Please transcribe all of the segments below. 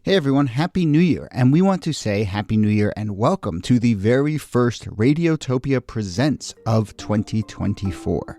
Hey everyone, Happy New Year, and we want to say Happy New Year and welcome to the very first Radiotopia Presents of 2024.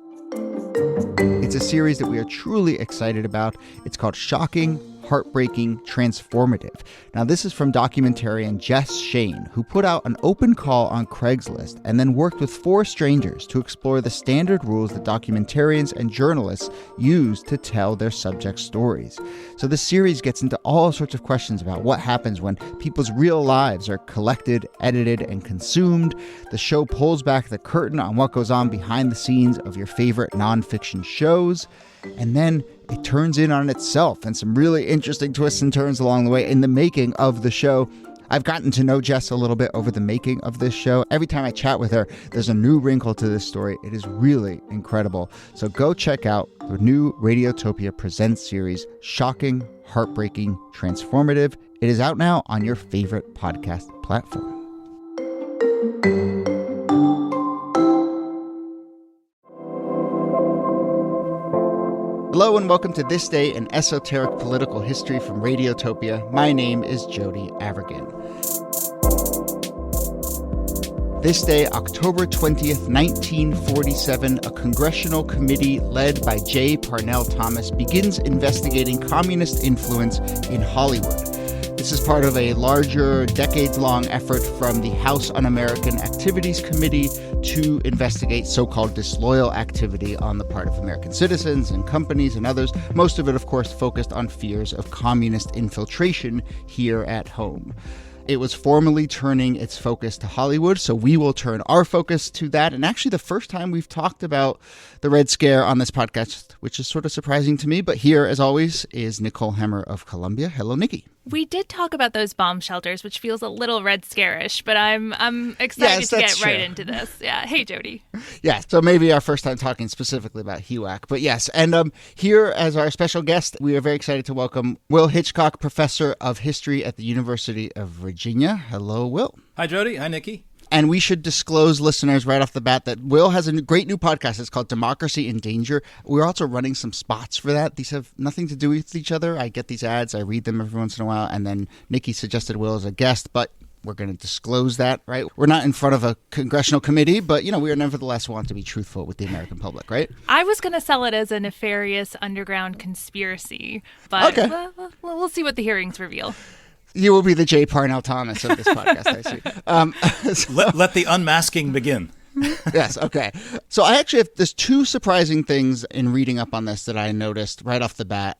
It's a series that we are truly excited about. It's called Shocking, Heartbreaking, Transformative. Now, this is from documentarian Jess Shane, who put out an open call on Craigslist and then worked with 4 strangers to explore the standard rules that documentarians and journalists use to tell their subject stories. So the series gets into all sorts of questions about what happens when people's real lives are collected, edited, and consumed. The show pulls back the curtain on what goes on behind the scenes of your favorite nonfiction shows. And then it turns in on itself and some really interesting twists and turns along the way in the making of the show. I've gotten to know Jess a little bit over the making of this show. Every time I chat with her, there's a new wrinkle to this story. It is really incredible. So go check out the new Radiotopia Presents series, Shocking, Heartbreaking, Transformative. It is out now on your favorite podcast platform. Hello and welcome to This Day in Esoteric Political History from Radiotopia. My name is Jody Avergan. This day, October 20th, 1947, a congressional committee led by J. Parnell Thomas begins investigating communist influence in Hollywood. This is part of a larger, decades-long effort from the House Un-American Activities Committee to investigate so-called disloyal activity on the part of American citizens and companies and others. Most of it, of course, focused on fears of communist infiltration here at home. It was formally turning its focus to Hollywood, so we will turn our focus to that. And actually the first time we've talked about the Red Scare on this podcast, which is sort of surprising to me. But here, as always, is Nicole Hemmer of Columbia. Hello, Nikki. We did talk about those bomb shelters, which feels a little Red Scare-ish, but I'm excited to get right into this. Yeah. Hey, Jody. Yeah, so maybe our first time talking specifically about HUAC. But yes, and here as our special guest, we are very excited to welcome Will Hitchcock, Professor of History at the University of Virginia. Hello, Will. Hi, Jody. Hi, Nikki. And we should disclose listeners right off the bat that Will has a great new podcast. It's called Democracy in Danger. We're also running some spots for that. These have nothing to do with each other. I get these ads. I read them every once in a while. And then Nikki suggested Will as a guest, but we're going to disclose that, right? We're not in front of a congressional committee, but, we are nevertheless want to be truthful with the American public, right? I was going to sell it as a nefarious underground conspiracy, but okay. We'll see what the hearings reveal. You will be the J. Parnell Thomas of this podcast, I see. Let the unmasking begin. Yes, okay. So there's 2 surprising things in reading up on this that I noticed right off the bat.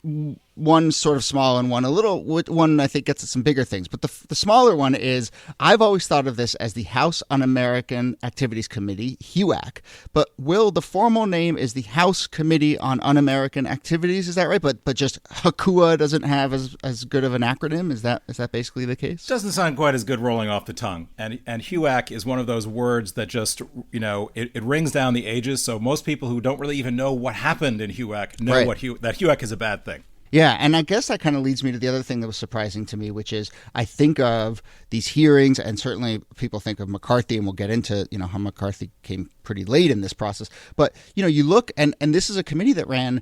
One sort of small and one a little, one I think gets at some bigger things. But the smaller one is, I've always thought of this as the House Un-American Activities Committee, HUAC. But Will, the formal name is the House Committee on Un-American Activities, is that right? But just HUAC doesn't have as good of an acronym? Is that basically the case? Doesn't sound quite as good rolling off the tongue. And HUAC is one of those words that just, it rings down the ages. So most people who don't really even know what happened in HUAC know right. That HUAC is a bad thing. Yeah, and I guess that kind of leads me to the other thing that was surprising to me, which is I think of these hearings, and certainly people think of McCarthy, and we'll get into, how McCarthy came pretty late in this process. But, you look, and this is a committee that ran,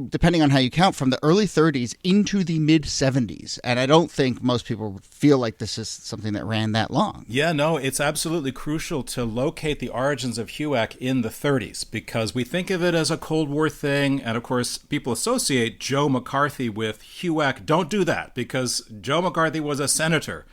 depending on how you count, from the early 30s into the mid 70s. And I don't think most people feel like this is something that ran that long. Yeah, no, it's absolutely crucial to locate the origins of HUAC in the 30s, because we think of it as a Cold War thing. And of course, people associate Joe McCarthy with HUAC. Don't do that, because Joe McCarthy was a senator.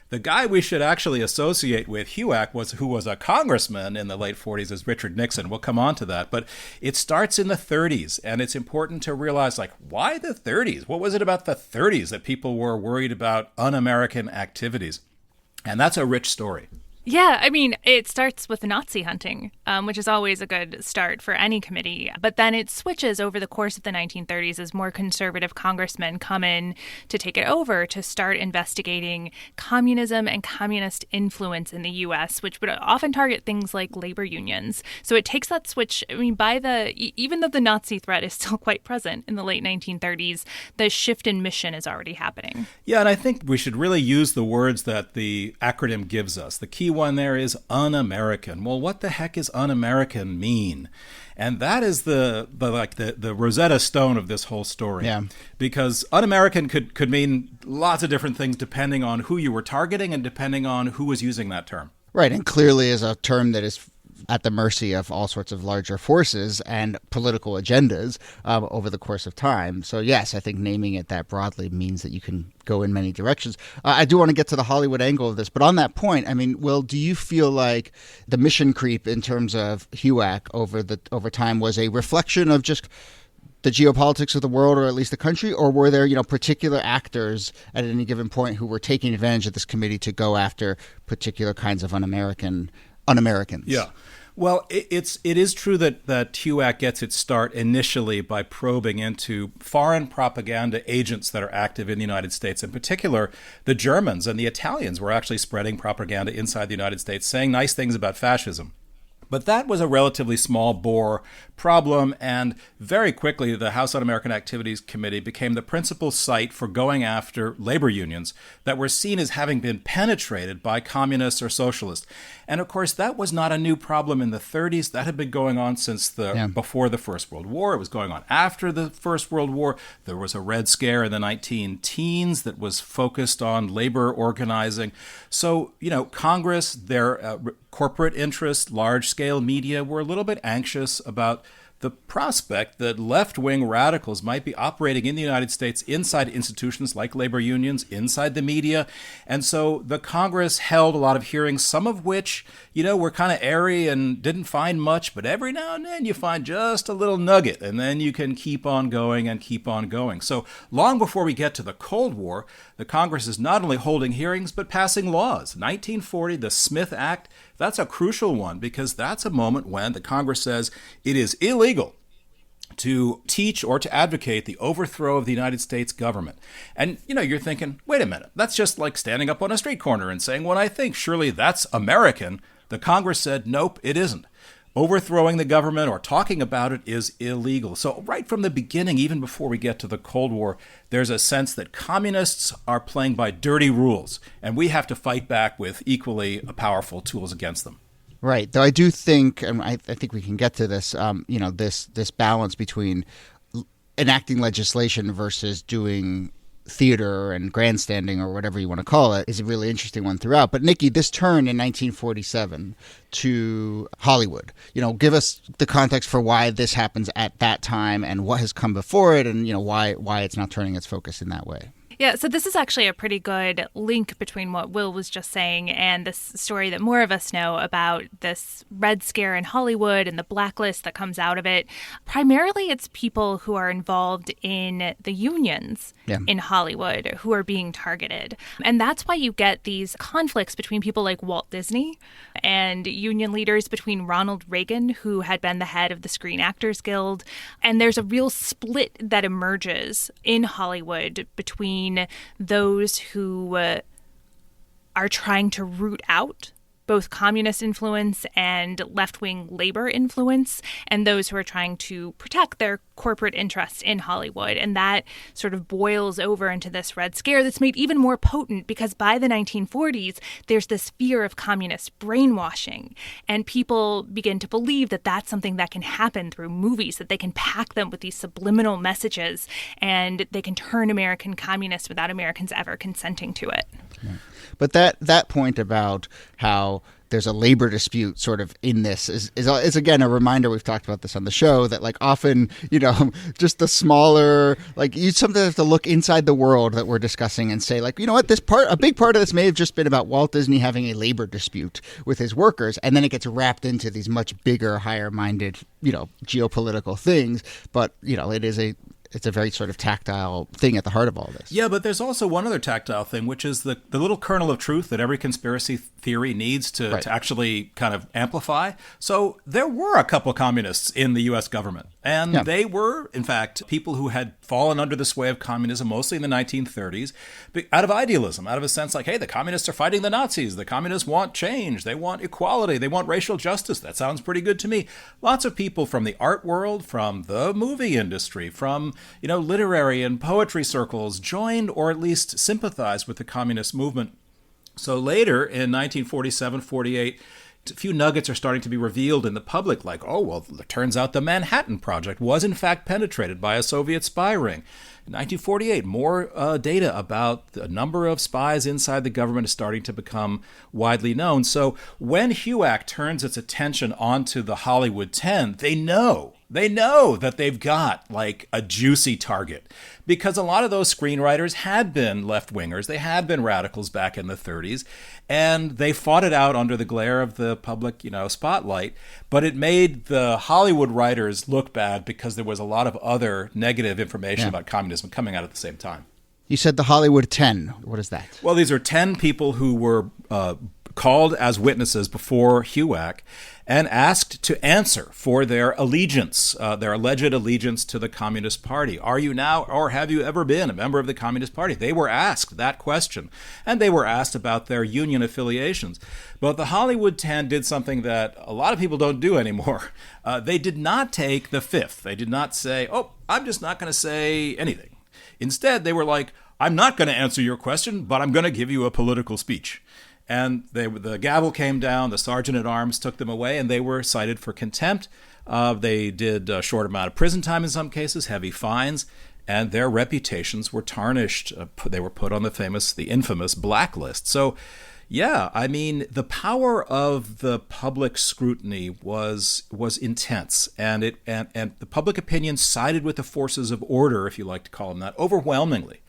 The guy we should actually associate with HUAC who was a congressman in the late 40s is Richard Nixon. We'll come on to that. But it starts in the 30s, and it's important to realize, why the 30s? What was it about the 30s that people were worried about un-American activities? And that's a rich story. Yeah, I mean, it starts with Nazi hunting, which is always a good start for any committee. But then it switches over the course of the 1930s as more conservative congressmen come in to take it over to start investigating communism and communist influence in the U.S., which would often target things like labor unions. So it takes that switch. I mean, even though the Nazi threat is still quite present in the late 1930s, the shift in mission is already happening. Yeah, and I think we should really use the words that the acronym gives us. The key one there is un-American. Well, what the heck is un-American mean? And that is the Rosetta Stone of this whole story. Yeah. Because un-American could mean lots of different things depending on who you were targeting and depending on who was using that term. Right, and clearly is a term that is at the mercy of all sorts of larger forces and political agendas over the course of time. So yes, I think naming it that broadly means that you can go in many directions. I do want to get to the Hollywood angle of this, but on that point, I mean, Will, do you feel like the mission creep in terms of HUAC over time was a reflection of just the geopolitics of the world, or at least the country, or were there, particular actors at any given point who were taking advantage of this committee to go after particular kinds of un-Americans? Yeah. Well, it is true that HUAC gets its start initially by probing into foreign propaganda agents that are active in the United States. In particular, the Germans and the Italians were actually spreading propaganda inside the United States, saying nice things about fascism. But that was a relatively small bore problem, and very quickly the House Un-American Activities Committee became the principal site for going after labor unions that were seen as having been penetrated by communists or socialists. And of course, that was not a new problem in the 30s. That had been going on since before the First World War. It was going on after the First World War. There was a Red Scare in the 19-teens that was focused on labor organizing. So, Congress, their corporate interests, large-scale media were a little bit anxious about the prospect that left-wing radicals might be operating in the United States inside institutions like labor unions, inside the media. And so the Congress held a lot of hearings, some of which, were kind of airy and didn't find much, but every now and then you find just a little nugget, and then you can keep on going and keep on going. So long before we get to the Cold War, the Congress is not only holding hearings, but passing laws. 1940, the Smith Act, that's a crucial one because that's a moment when the Congress says it is illegal to teach or to advocate the overthrow of the United States government. And, you're thinking, wait a minute, that's just like standing up on a street corner and saying what I think. Surely that's American. The Congress said, nope, it isn't. Overthrowing the government or talking about it is illegal. So right from the beginning, even before we get to the Cold War, there's a sense that communists are playing by dirty rules, and we have to fight back with equally powerful tools against them. Right. Though I do think, and I think we can get to this, this balance between enacting legislation versus doing theater and grandstanding or whatever you want to call it is a really interesting one throughout. But Niki, this turn in 1947 to Hollywood, give us the context for why this happens at that time and what has come before it, and why it's now turning its focus in that way. Yeah, so this is actually a pretty good link between what Will was just saying and this story that more of us know about this Red Scare in Hollywood and the blacklist that comes out of it. Primarily, it's people who are involved in the unions in Hollywood who are being targeted. And that's why you get these conflicts between people like Walt Disney and union leaders, between Ronald Reagan, who had been the head of the Screen Actors Guild. And there's a real split that emerges in Hollywood between those who are trying to root out both communist influence and left-wing labor influence, and those who are trying to protect their corporate interests in Hollywood. And that sort of boils over into this Red Scare that's made even more potent because by the 1940s, there's this fear of communist brainwashing. And people begin to believe that that's something that can happen through movies, that they can pack them with these subliminal messages and they can turn American communist without Americans ever consenting to it. Yeah. But that point about how there's a labor dispute sort of in this is again a reminder. We've talked about this on the show that like often, just the smaller, like you sometimes have to look inside the world that we're discussing and say like, what, a big part of this may have just been about Walt Disney having a labor dispute with his workers. And then it gets wrapped into these much bigger, higher minded, geopolitical things. But, it's a very sort of tactile thing at the heart of all this. Yeah, but there's also one other tactile thing, which is the little kernel of truth that every conspiracy theory needs to actually kind of amplify. So there were a couple communists in the U.S. government, and they were, in fact, people who had fallen under the sway of communism, mostly in the 1930s, out of idealism, out of a sense like, hey, the communists are fighting the Nazis. The communists want change. They want equality. They want racial justice. That sounds pretty good to me. Lots of people from the art world, from the movie industry, from literary and poetry circles joined or at least sympathized with the communist movement. So later, in 1947, 48, a few nuggets are starting to be revealed in the public, like, oh, well, it turns out the Manhattan Project was in fact penetrated by a Soviet spy ring. In 1948, more data about the number of spies inside the government is starting to become widely known. So when HUAC turns its attention onto the Hollywood 10, they know that they've got like a juicy target, because a lot of those screenwriters had been left-wingers. They had been radicals back in the 30s, and they fought it out under the glare of the public, spotlight. But it made the Hollywood writers look bad because there was a lot of other negative information about communism coming out at the same time. You said the Hollywood 10. What is that? Well, these are 10 people who were called as witnesses before HUAC and asked to answer for their allegiance, their alleged allegiance to the Communist Party. Are you now, or have you ever been, a member of the Communist Party? They were asked that question, and they were asked about their union affiliations. But the Hollywood 10 did something that a lot of people don't do anymore. They did not take the fifth. They did not say, oh, I'm just not going to say anything. Instead, they were like, I'm not going to answer your question, but I'm going to give you a political speech. And the gavel came down, the sergeant-at-arms took them away, and they were cited for contempt. They did a short amount of prison time in some cases, heavy fines, and their reputations were tarnished. They were put on the infamous blacklist. So, yeah, I mean, the power of the public scrutiny was intense, and the public opinion sided with the forces of order, if you like to call them that, overwhelmingly.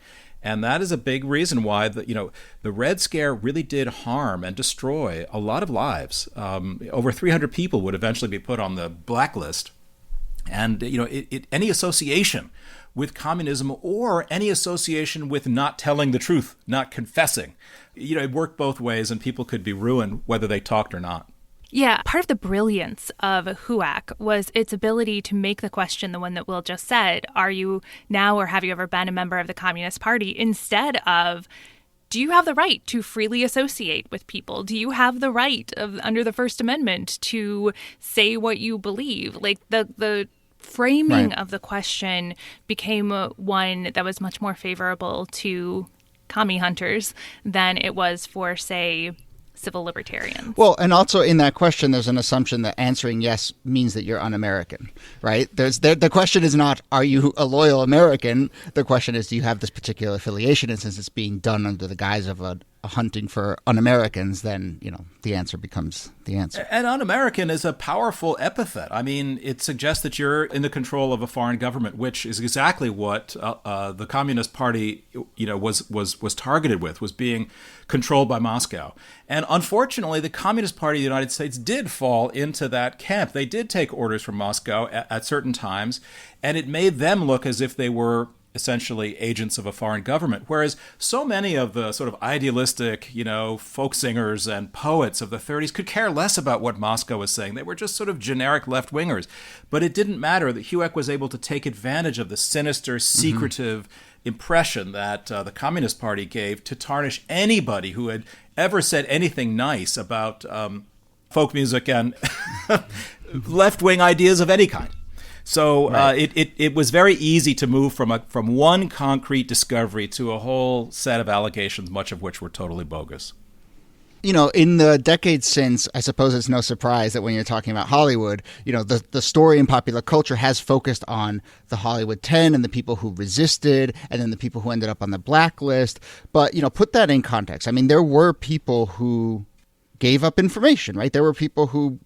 And that is a big reason why the Red Scare really did harm and destroy a lot of lives. Over 300 people would eventually be put on the blacklist. And any association with communism or any association with not telling the truth, not confessing, it worked both ways, and people could be ruined whether they talked or not. Yeah, part of the brilliance of HUAC was its ability to make the question the one that Will just said, are you now or have you ever been a member of the Communist Party, instead of, do you have the right to freely associate with people? Do you have the right under the First Amendment to say what you believe? Like the framing of the question became one that was much more favorable to commie hunters than it was for, say, civil libertarians. Well, and also in that question, there's an assumption that answering yes means that you're un-American, right? The question is not, are you a loyal American? The question is, do you have this particular affiliation? And since it's being done under the guise of a hunting for un-Americans, then, the answer becomes the answer. And un-American is a powerful epithet. I mean, it suggests that you're in the control of a foreign government, which is exactly what the Communist Party, was targeted with, was being controlled by Moscow. And unfortunately, the Communist Party of the United States did fall into that camp. They did take orders from Moscow at certain times, and it made them look as if they were essentially agents of a foreign government, whereas so many of the sort of idealistic, folk singers and poets of the 30s could care less about what Moscow was saying. They were just sort of generic left-wingers. But it didn't matter that HUAC was able to take advantage of the sinister, secretive impression that the Communist Party gave to tarnish anybody who had ever said anything nice about folk music and left-wing ideas of any kind. So it was very easy to move from one concrete discovery to a whole set of allegations, much of which were totally bogus. In the decades since, I suppose it's no surprise that when you're talking about Hollywood, the story in popular culture has focused on the Hollywood 10 and the people who resisted and then the people who ended up on the blacklist. But, put that in context. I mean, there were people who gave up information, right? There were people who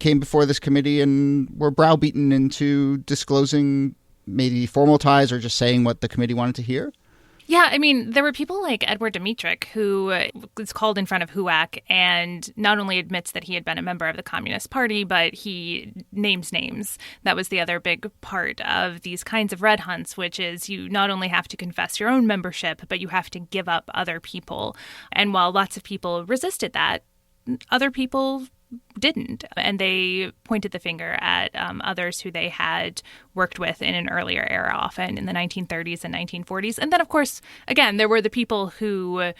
came before this committee and were browbeaten into disclosing maybe formal ties or just saying what the committee wanted to hear? Yeah, I mean, there were people like Edward Dmytryk, who was called in front of HUAC and not only admits that he had been a member of the Communist Party, but he names names. That was the other big part of these kinds of red hunts, which is you not only have to confess your own membership, but you have to give up other people. And while lots of people resisted that, other people didn't. And they pointed the finger at others who they had worked with in an earlier era, often in the 1930s and 1940s. And then, of course, again, there were the people who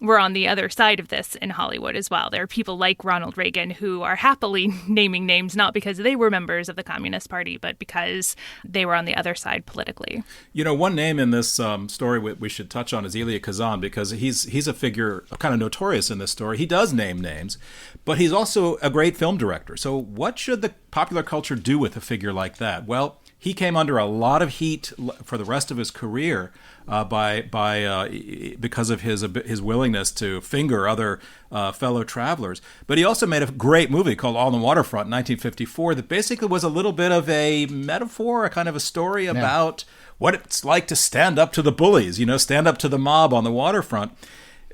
we're on the other side of this in Hollywood as well. There are people like Ronald Reagan who are happily naming names, not because they were members of the Communist Party, but because they were on the other side politically. One name in this story we should touch on is Elia Kazan, because he's a figure kind of notorious in this story. He does name names, but he's also a great film director. So what should the popular culture do with a figure like that? Well, he came under a lot of heat for the rest of his career because of his willingness to finger other fellow travelers. But he also made a great movie called All on the Waterfront in 1954 that basically was a little bit of a metaphor, a kind of a story about what it's like to stand up to the bullies, stand up to the mob on the waterfront.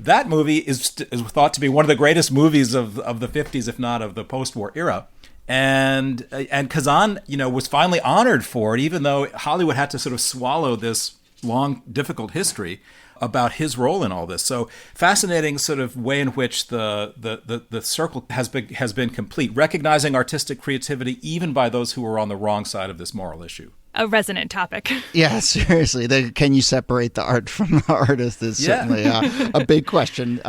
That movie is thought to be one of the greatest movies of the 50s, if not of the post-war era. And Kazan, was finally honored for it, even though Hollywood had to sort of swallow this long, difficult history about his role in all this. So fascinating sort of way in which the circle has been complete, recognizing artistic creativity even by those who are on the wrong side of this moral issue. A resonant topic. Yeah, seriously. Can you separate the art from the artist is certainly a big question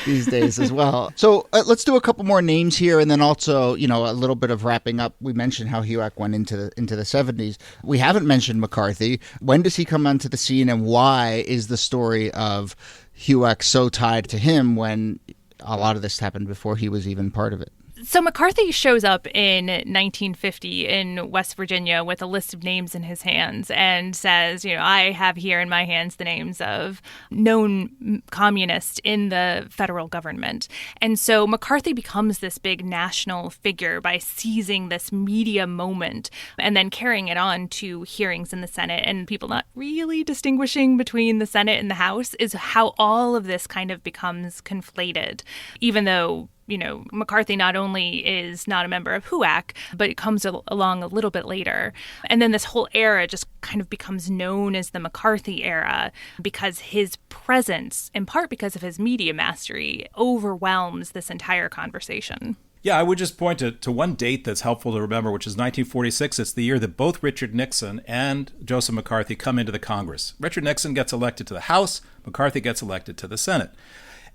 these days as well. So let's do a couple more names here, and then also, a little bit of wrapping up. We mentioned how HUAC went into the 70s. We haven't mentioned McCarthy. When does he come onto the scene, and why is the story of HUAC so tied to him when a lot of this happened before he was even part of it? So McCarthy shows up in 1950 in West Virginia with a list of names in his hands and says, I have here in my hands the names of known communists in the federal government. And so McCarthy becomes this big national figure by seizing this media moment and then carrying it on to hearings in the Senate. And people not really distinguishing between the Senate and the House is how all of this kind of becomes conflated, even though McCarthy not only is not a member of HUAC, but it comes along a little bit later. And then this whole era just kind of becomes known as the McCarthy era because his presence, in part because of his media mastery, overwhelms this entire conversation. Yeah, I would just point to one date that's helpful to remember, which is 1946. It's the year that both Richard Nixon and Joseph McCarthy come into the Congress. Richard Nixon gets elected to the House, McCarthy gets elected to the Senate.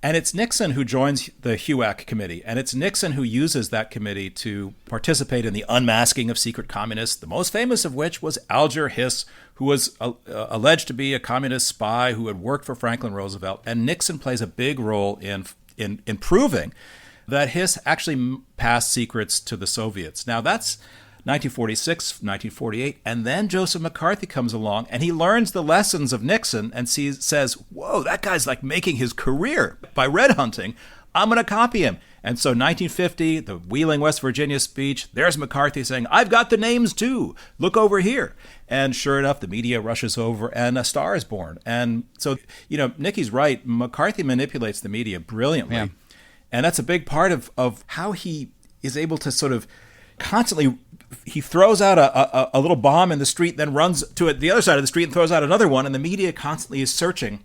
And it's Nixon who joins the HUAC committee, and it's Nixon who uses that committee to participate in the unmasking of secret communists, the most famous of which was Alger Hiss, who was alleged to be a communist spy who had worked for Franklin Roosevelt. And Nixon plays a big role in proving that Hiss actually passed secrets to the Soviets. Now, that's 1946, 1948, and then Joseph McCarthy comes along and he learns the lessons of Nixon and says, whoa, that guy's like making his career by red hunting. I'm going to copy him. And so 1950, the Wheeling, West Virginia speech, there's McCarthy saying, I've got the names too. Look over here. And sure enough, the media rushes over and a star is born. And so, Niki's right. McCarthy manipulates the media brilliantly. Yeah. And that's a big part of how he is able to sort of constantly, he throws out a little bomb in the street, then runs to the other side of the street and throws out another one, and the media constantly is searching,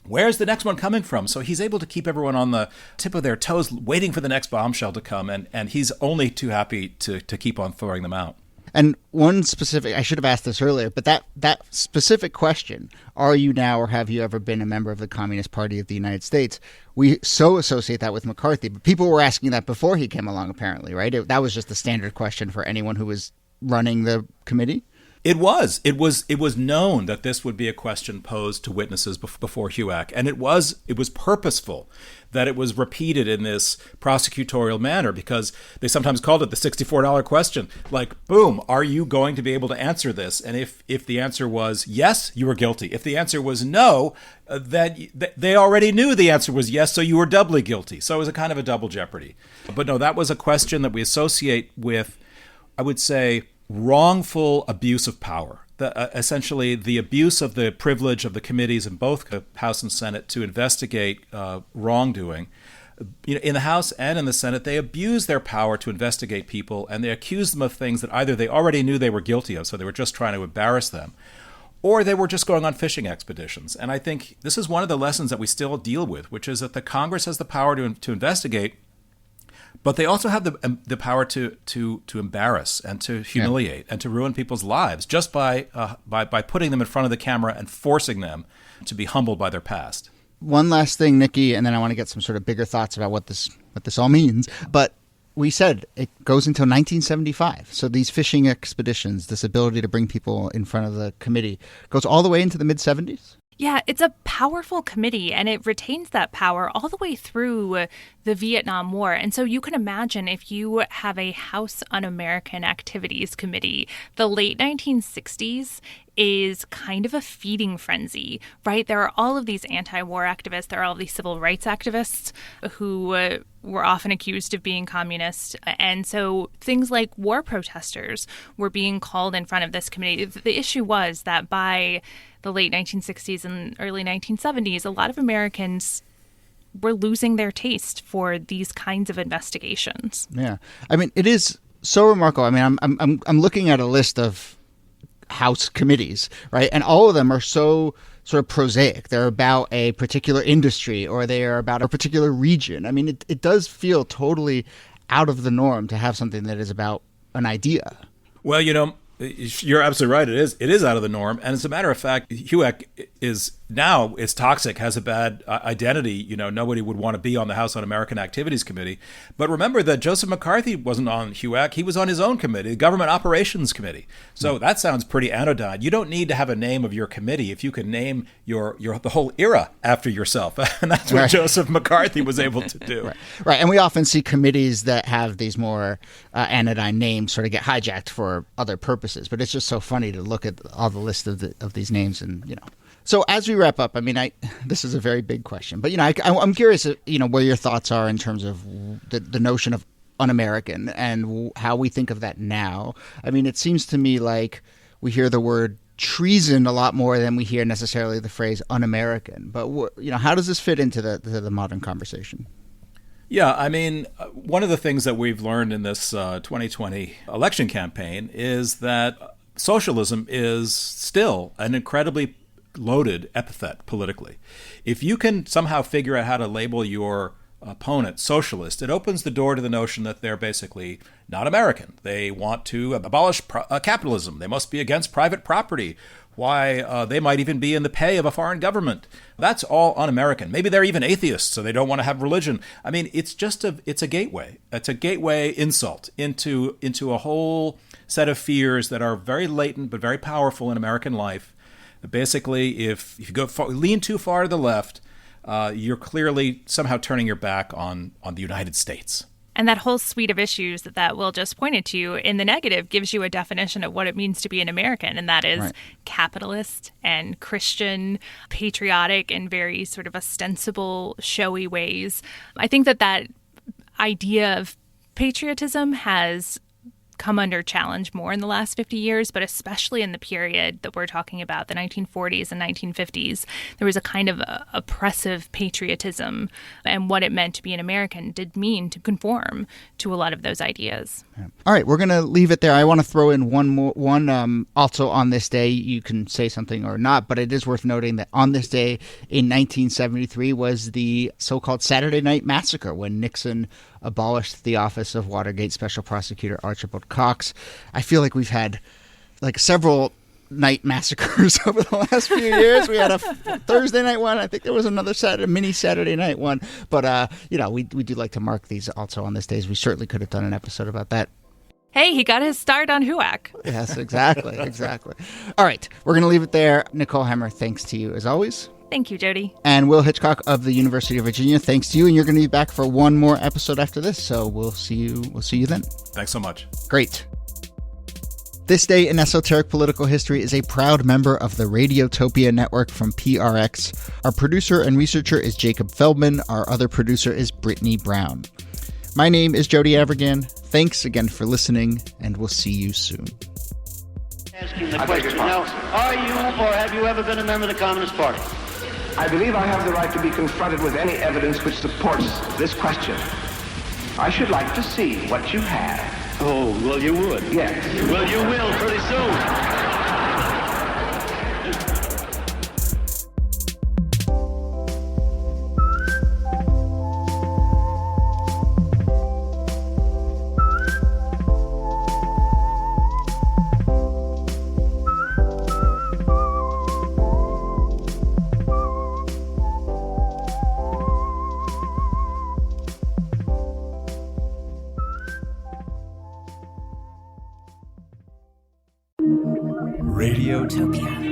where's the next one coming from? So he's able to keep everyone on the tip of their toes, waiting for the next bombshell to come, and he's only too happy to keep on throwing them out. And one specific, I should have asked this earlier, but that specific question, are you now or have you ever been a member of the Communist Party of the United States? We so associate that with McCarthy, but people were asking that before he came along, apparently, right? That was just the standard question for anyone who was running the committee? It was known that this would be a question posed to witnesses before HUAC, and it was purposeful that it was repeated in this prosecutorial manner, because they sometimes called it the $64 question. Like, boom, are you going to be able to answer this? And if the answer was yes, you were guilty. If the answer was no, that they already knew the answer was yes, so you were doubly guilty. So it was a kind of a double jeopardy. But no, that was a question that we associate with, I would say, wrongful abuse of power. Essentially, the abuse of the privilege of the committees in both the House and Senate to investigate wrongdoing. In the House and in the Senate, they abuse their power to investigate people, and they accuse them of things that either they already knew they were guilty of, so they were just trying to embarrass them, or they were just going on fishing expeditions. And I think this is one of the lessons that we still deal with, which is that the Congress has the power to investigate, but they also have the power to embarrass and to humiliate and to ruin people's lives just by putting them in front of the camera and forcing them to be humbled by their past. one last thing, Niki, and then I want to get some sort of bigger thoughts about what this all means. But we said it goes until 1975. So these fishing expeditions, this ability to bring people in front of the committee, goes all the way into the mid-70s? Yeah, it's a powerful committee, and it retains that power all the way through the Vietnam War. And so you can imagine if you have a House Un-American Activities Committee, the late 1960s is kind of a feeding frenzy, right? There are all of these anti-war activists. There are all of these civil rights activists who were often accused of being communist. And so things like war protesters were being called in front of this committee. The issue was that by the late 1960s and early 1970s, a lot of Americans were losing their taste for these kinds of investigations. Yeah. I mean, it is so remarkable. I mean, I'm looking at a list of House committees, right? And all of them are so sort of prosaic. They're about a particular industry or they are about a particular region. I mean, it does feel totally out of the norm to have something that is about an idea. Well, you're absolutely right. It is out of the norm. And as a matter of fact, HUAC is toxic, has a bad identity. Nobody would want to be on the House Un-American Activities Committee. But remember that Joseph McCarthy wasn't on HUAC. He was on his own committee, the Government Operations Committee. So that sounds pretty anodyne. You don't need to have a name of your committee if you can name the whole era after yourself. And that's what Joseph McCarthy was able to do. Right. And we often see committees that have these more anodyne names sort of get hijacked for other purposes. But it's just so funny to look at all the list of these names and, So as we wrap up, I mean, this is a very big question, but I'm curious, where your thoughts are in terms of the notion of un-American and how we think of that now. I mean, it seems to me like we hear the word treason a lot more than we hear necessarily the phrase un-American. But how does this fit into the modern conversation? Yeah, I mean, one of the things that we've learned in this 2020 election campaign is that socialism is still an incredibly loaded epithet politically. If you can somehow figure out how to label your opponent socialist, it opens the door to the notion that they're basically not American. They want to abolish capitalism. They must be against private property. Why they might even be in the pay of a foreign government. That's all un-American. Maybe they're even atheists, so they don't want to have religion. I mean, it's a gateway. It's a gateway insult into a whole set of fears that are very latent but very powerful in American life. Basically, if you lean too far to the left, you're clearly somehow turning your back on the United States. And that whole suite of issues that Will just pointed to in the negative gives you a definition of what it means to be an American, and that is capitalist and Christian, patriotic in very sort of ostensible, showy ways. I think that idea of patriotism has come under challenge more in the last 50 years, but especially in the period that we're talking about, the 1940s and 1950s, there was a kind of oppressive patriotism, and what it meant to be an American did mean to conform to a lot of those ideas. All right, we're going to leave it there. I want to throw in one also on this day. You can say something or not, but it is worth noting that on this day in 1973 was the so-called Saturday Night Massacre, when Nixon abolished the office of Watergate Special Prosecutor Archibald Cox. I feel like we've had several night massacres over the last few years. We had a Thursday night one. I think there was another mini Saturday night one. But, we do like to mark these also on this day. We certainly could have done an episode about that. Hey, he got his start on HUAC. Yes, exactly. All right, we're going to leave it there. Nicole Hemmer, thanks to you as always. Thank you, Jody. And Will Hitchcock of the University of Virginia, thanks to you. And you're going to be back for one more episode after this. So we'll see you then. Thanks so much. Great. This Day in Esoteric Political History is a proud member of the Radiotopia network from PRX. Our producer and researcher is Jacob Feldman. Our other producer is Brittany Brown. My name is Jody Avirgan. Thanks again for listening, and we'll see you soon. Asking the question now, are you or have you ever been a member of the Communist Party? I believe I have the right to be confronted with any evidence which supports this question. I should like to see what you have. Oh, well, you would. Yes. Well, you will pretty soon. Radiotopia.